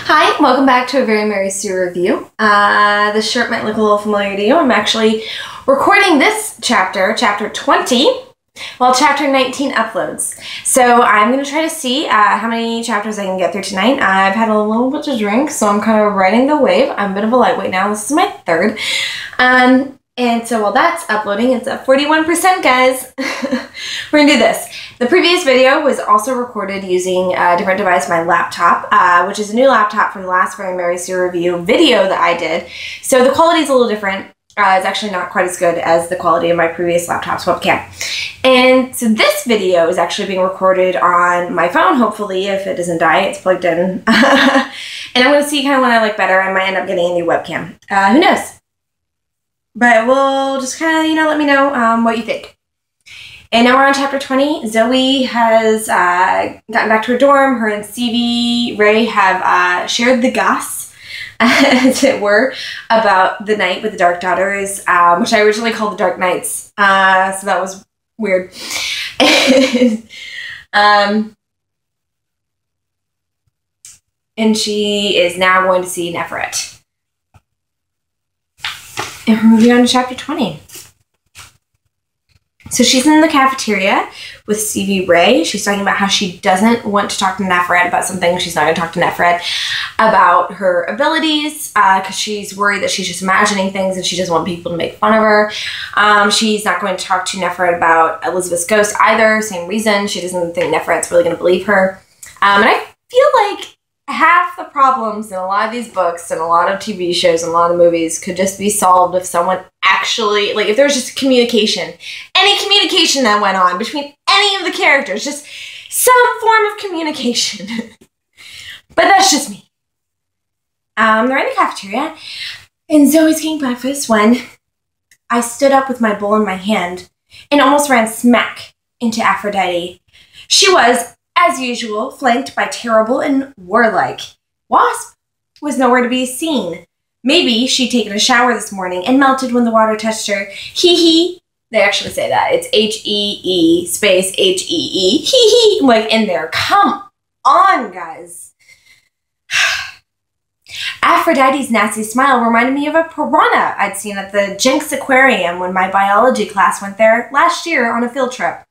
Hi, welcome back to a Very Mary Sue review. This shirt might look a little familiar to you. I'm actually recording this chapter, chapter 20, while chapter 19 uploads. So I'm going to try to see how many chapters I can get through tonight. I've had a little bit to drink, so I'm kind of riding the wave. I'm a bit of a lightweight now. This is my third. And so while that's uploading, it's at 41%, guys. We're going to do this. The previous video was also recorded using a different device, my laptop, which is a new laptop from the last Very Mary Sue review video that I did. So the quality is a little different. It's actually not quite as good as the quality of my previous laptop's webcam. And so this video is actually being recorded on my phone, hopefully, if it doesn't die, it's plugged in. And I'm going to see kind of when I like better. I might end up getting a new webcam. Who knows? But we'll just kind of, let me know what you think. And now we're on chapter 20. Zoe has gotten back to her dorm. Her and Stevie Ray have shared the goss, as it were, about the night with the Dark Daughters, which I originally called the Dark Knights. So that was weird. And she is now going to see Neferet. And we're moving on to chapter 20. So she's in the cafeteria with Stevie Ray. She's talking about how she doesn't want to talk to Neferet about something. She's not going to talk to Neferet about her abilities because she's worried that she's just imagining things and she doesn't want people to make fun of her. She's not going to talk to Neferet about Elizabeth's ghost either. Same reason. She doesn't think Neferet's really going to believe her. And I feel like half the problems in a lot of these books and a lot of TV shows and a lot of movies could just be solved if someone actually, like if there was just communication. Any communication that went on between any of the characters. Just some form of communication. But that's just me. They're in the cafeteria and Zoe's getting breakfast when I stood up with my bowl in my hand and almost ran smack into Aphrodite. She was, as usual, flanked by Terrible and Warlike. Wasp was nowhere to be seen. Maybe she'd taken a shower this morning and melted when the water touched her. Hee-hee. They actually say that. It's H-E-E space H-E-E. Hee-hee. Like in there. Come on, guys. Aphrodite's nasty smile reminded me of a piranha I'd seen at the Jenks Aquarium when my biology class went there last year on a field trip.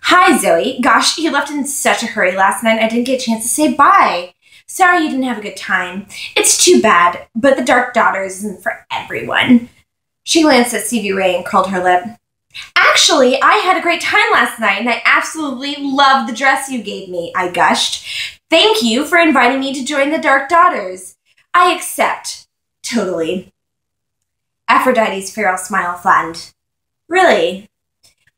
Hi, Zoe. Gosh, you left in such a hurry last night I didn't get a chance to say bye. Sorry you didn't have a good time. It's too bad, but the Dark Daughters isn't for everyone. She glanced at Stevie Ray and curled her lip. Actually, I had a great time last night and I absolutely loved the dress you gave me, I gushed. Thank you for inviting me to join the Dark Daughters. I accept. Totally. Aphrodite's feral smile flattened. Really?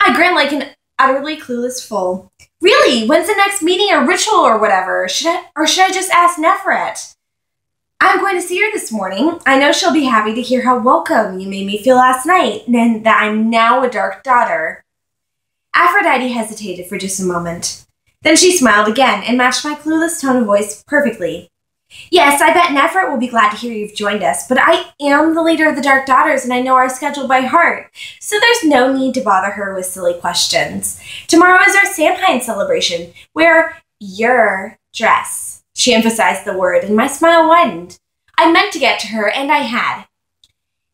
I grinned like an utterly clueless fool. Really? When's the next meeting or ritual or whatever? Should I just ask Neferet? I'm going to see her this morning. I know she'll be happy to hear how welcome you made me feel last night and that I'm now a Dark Daughter. Aphrodite hesitated for just a moment. Then she smiled again and matched my clueless tone of voice perfectly. Yes, I bet Neferet will be glad to hear you've joined us, but I am the leader of the Dark Daughters and I know our schedule by heart, so there's no need to bother her with silly questions. Tomorrow is our Samhain celebration. Wear your dress. She emphasized the word and my smile widened. I meant to get to her, and I had.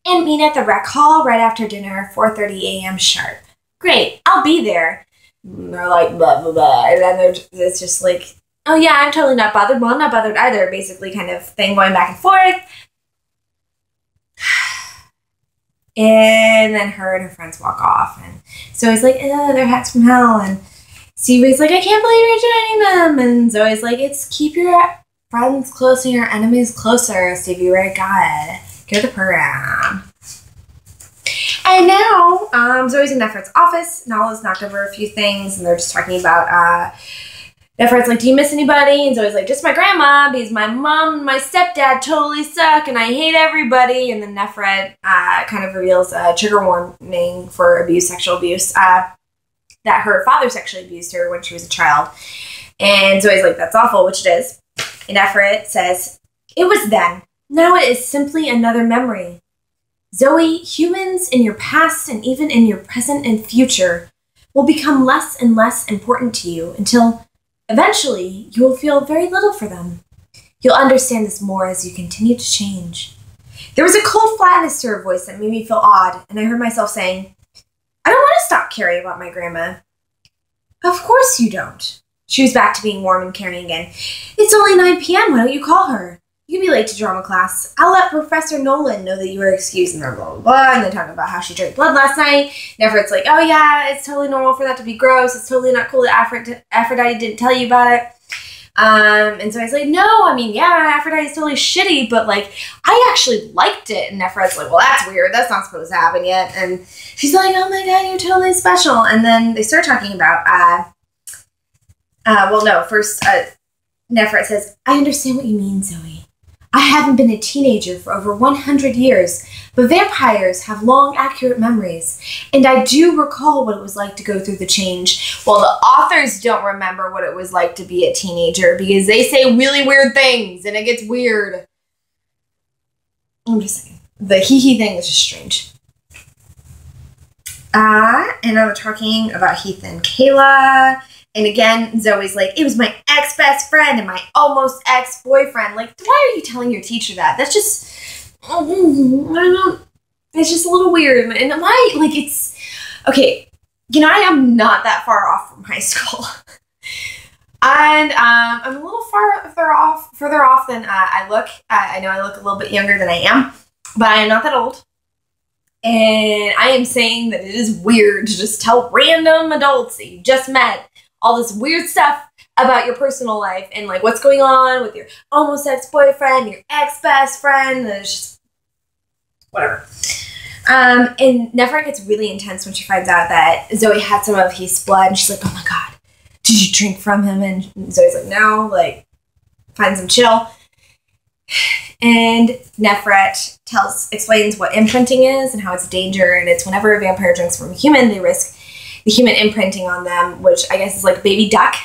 And meet at the rec hall right after dinner, 4:30 a.m. sharp. Great, I'll be there. And they're like, blah, blah, blah, and then it's just like, oh yeah, I'm totally not bothered. Well, I'm not bothered either, basically kind of thing going back and forth. And then her and her friends walk off. And Zoe's like, they're hats from hell. And Stevie's like, I can't believe you're joining them. And Zoe's like, it's keep your friends close and your enemies closer. Stevie Ray, God, go to the program. And now Zoe's in Neferet's office. Nala's knocked over a few things. And they're just talking about Neferet's like, do you miss anybody? And Zoe's like, just my grandma, because my mom and my stepdad totally suck, and I hate everybody. And then Neferet kind of reveals a trigger warning for abuse, sexual abuse, that her father sexually abused her when she was a child. And Zoe's like, that's awful, which it is. And Neferet says, it was then. Now it is simply another memory. Zoe, humans in your past and even in your present and future will become less and less important to you until eventually you will feel very little for them. You'll understand this more as you continue to change. There was a cold flatness to her voice that made me feel odd, and I heard myself saying, I don't want to stop caring about my grandma. Of course you don't. She was back to being warm and caring again. It's only 9 p.m. Why don't you call her? You can be late to drama class. I'll let Professor Nolan know that you were excused, and blah, blah, blah, and then talking about how she drank blood last night. Neferet's like, oh yeah, it's totally normal for that to be gross. It's totally not cool that Aphrodite didn't tell you about it. And so I was like, no, I mean, yeah, Aphrodite's totally shitty, but like, I actually liked it. And Neferet's like, well, that's weird. That's not supposed to happen yet. And she's like, oh my God, you're totally special. And then they start talking about, first, Neferet says, I understand what you mean, Zoe. I haven't been a teenager for over 100 years, but vampires have long, accurate memories, and I do recall what it was like to go through the change. Well, the authors don't remember what it was like to be a teenager because they say really weird things, and it gets weird. I'm just saying. The hee-hee thing is just strange. And now we're talking about Heath and Kayla. And again, Zoe's like, it was my ex-best friend and my almost ex-boyfriend. Like, why are you telling your teacher that? That's just, I don't know. It's just a little weird. And it's, okay, I am not that far off from high school. And I'm a little further off than I look. I know I look a little bit younger than I am, but I am not that old. And I am saying that it is weird to just tell random adults that you just met all this weird stuff about your personal life and like what's going on with your almost ex-boyfriend, your ex-best friend, and it's just whatever. And Neferet gets really intense when she finds out that Zoe had some of Heath's blood, and she's like, oh my God, did you drink from him? And Zoe's like, no, like, find some chill. And Neferet explains what imprinting is and how it's a danger, and it's whenever a vampire drinks from a human, they risk the human imprinting on them, which I guess is like baby duck.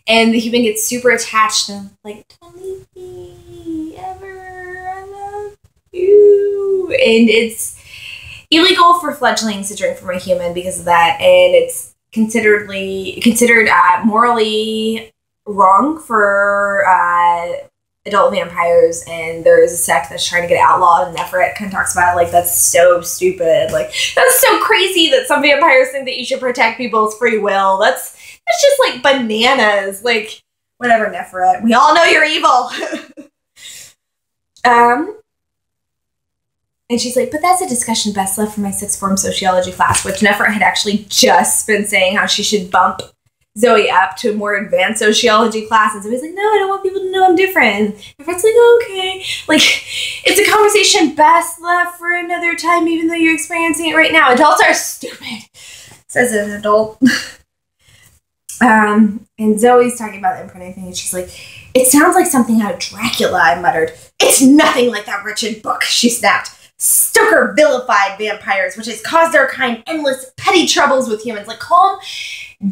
And the human gets super attached and like, don't leave me ever, I love you. And it's illegal for fledglings to drink from a human because of that, and it's considered morally wrong for adult vampires, and there is a sect that's trying to get it outlawed, and Neferet kind of talks about it like that's so stupid, like that's so crazy that some vampires think that you should protect people's free will. That's just like bananas. Like, whatever, Neferet, we all know you're evil. And she's like, but that's a discussion best left for my sixth form sociology class, which Neferet had actually just been saying how she should bump Zoe up to a more advanced sociology class. And Zoe's like, no, I don't want people to know I'm different. And Neferet's like, oh, okay. Like, it's a conversation best left for another time, even though you're experiencing it right now. Adults are stupid, says an adult. And Zoe's talking about the imprinting thing, and she's like, it sounds like something out of Dracula, I muttered. It's nothing like that wretched book, she snapped. Stoker vilified vampires, which has caused their kind endless petty troubles with humans. Like, calm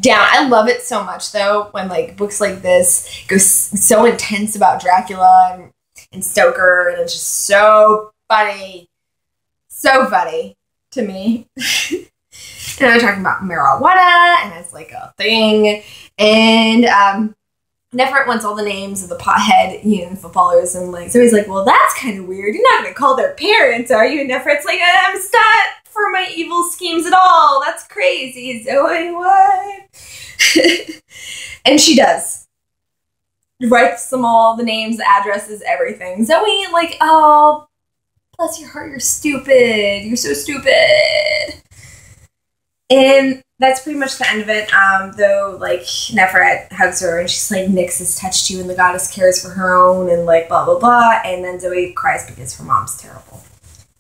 down. I love it so much, though, when like books like this go so intense about Dracula and Stoker, and it's just so funny. So funny to me. And they're talking about marijuana, and it's like a thing. And Neferet wants all the names of the pothead footballers, and like Zoe's like, well, that's kind of weird. You're not gonna call their parents, are you? And Neferet's like, I'm not for my evil schemes at all. That's crazy, Zoe. What? And she does. Writes them all, the names, the addresses, everything. Zoe, like, oh, bless your heart, you're stupid. You're so stupid. And that's pretty much the end of it, though, like, Neferet hugs her, and she's like, Nyx has touched you, and the goddess cares for her own, and, like, blah, blah, blah, and then Zoe cries because her mom's terrible.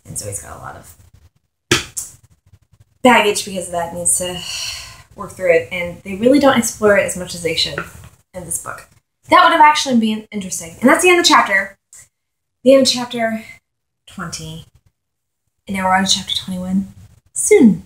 And Zoe's got a lot of baggage because of that, needs to work through it, and they really don't explore it as much as they should in this book. That would have actually been interesting. And that's the end of the chapter. The end of chapter 20. And now we're on to chapter 21. Soon.